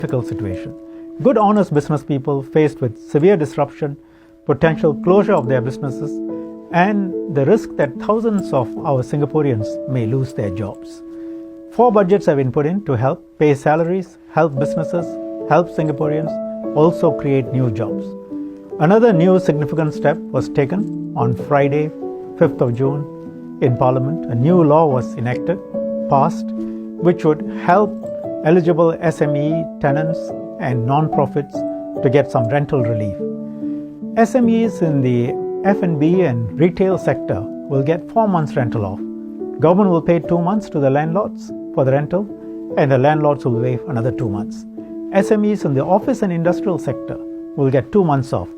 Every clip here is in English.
difficult situation. Good, honest business people faced with severe disruption, potential closure of their businesses, and the risk that thousands of our Singaporeans may lose their jobs. 4 budgets have been put in to help pay salaries, help businesses, help Singaporeans, also create new jobs. Another new significant step was taken on Friday, 5th of June in Parliament. A new law was enacted, passed, which would help eligible SME tenants and non-profits to get some rental relief. SMEs in the F&B and retail sector will get 4 months rental off. Government will pay 2 months to the landlords for the rental, and the landlords will waive another 2 months. SMEs in the office and industrial sector will get 2 months off.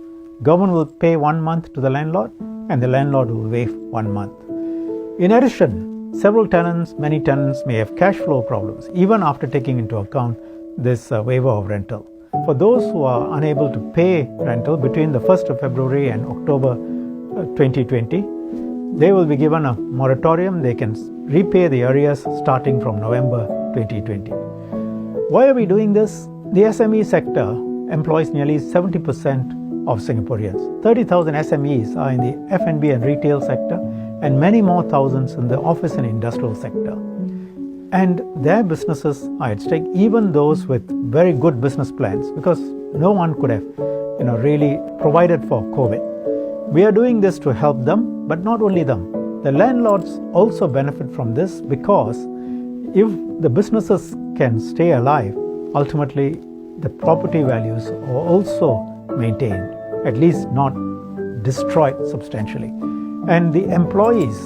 Government will pay 1 month to the landlord, and the landlord will waive 1 month. In addition, many tenants may have cash flow problems, even after taking into account this waiver of rental. For those who are unable to pay rental between the 1st of February and October 2020, they will be given a moratorium. They can repay the arrears starting from November 2020. Why are we doing this? The SME sector employs nearly 70% of Singaporeans. 30,000 SMEs are in the F&B and retail sector, and many more thousands in the office and industrial sector. And their businesses are at stake, even those with very good business plans, because no one could have really provided for COVID. We are doing this to help them, but not only them. The landlords also benefit from this, because if the businesses can stay alive, ultimately the property values are also maintained, at least not destroyed substantially. And the employees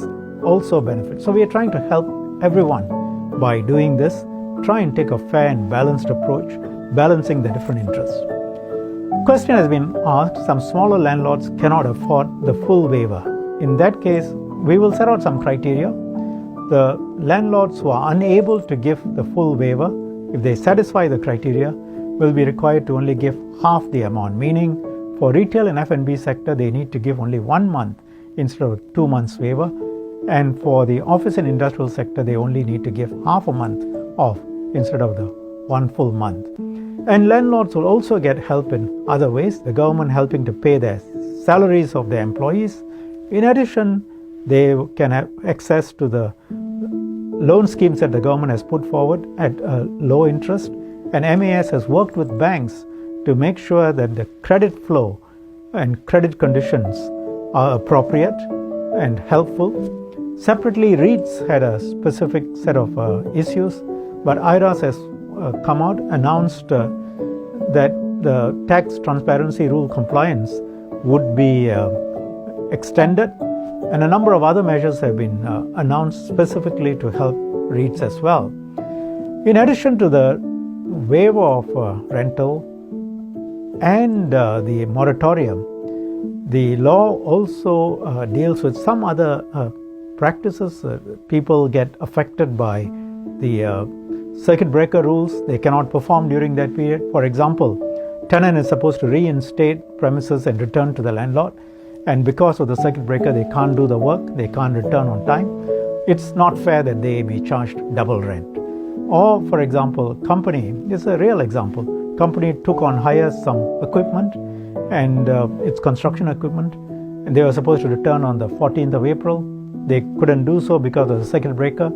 also benefit. So we are trying to help everyone by doing this, try and take a fair and balanced approach, balancing the different interests. Question has been asked, some smaller landlords cannot afford the full waiver. In that case, we will set out some criteria. The landlords who are unable to give the full waiver, if they satisfy the criteria, will be required to only give half the amount, meaning for retail and F&B sector, they need to give only 1 month instead of 2 months waiver. And for the office and industrial sector, they only need to give half a month off instead of the 1 full month. And landlords will also get help in other ways, the government helping to pay their salaries of their employees. In addition, they can have access to the loan schemes that the government has put forward at a low interest. And MAS has worked with banks to make sure that the credit flow and credit conditions are appropriate and helpful. Separately, REITs had a specific set of issues, but IRAS has come out, announced that the tax transparency rule compliance would be extended, and a number of other measures have been announced specifically to help REITs as well. In addition to the waiver of rental and the moratorium, the law also deals with some other practices. People get affected by the circuit breaker rules. They cannot perform during that period. For example, tenant is supposed to reinstate premises and return to the landlord, and because of the circuit breaker, they can't do the work, they can't return on time. It's not fair that they be charged double rent. Or, for example, company is a real example. Company took on hire some equipment, and it's construction equipment, and they were supposed to return on the 14th of April. They couldn't do so because of the circuit breaker.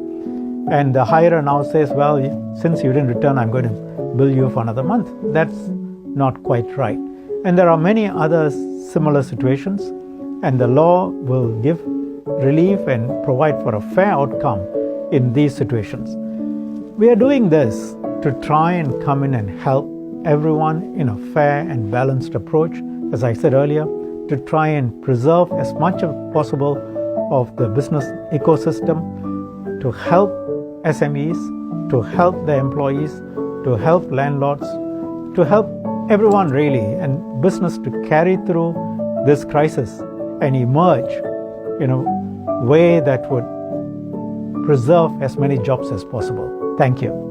And the hirer now says, well, since you didn't return, I'm going to bill you for another month. That's not quite right. And there are many other similar situations, and the law will give relief and provide for a fair outcome in these situations. We are doing this to try and come in and help everyone in a fair and balanced approach, as I said earlier, to try and preserve as much as possible of the business ecosystem, to help SMEs, to help the employees, to help landlords, to help everyone really, and business to carry through this crisis and emerge in a way that would preserve as many jobs as possible. Thank you.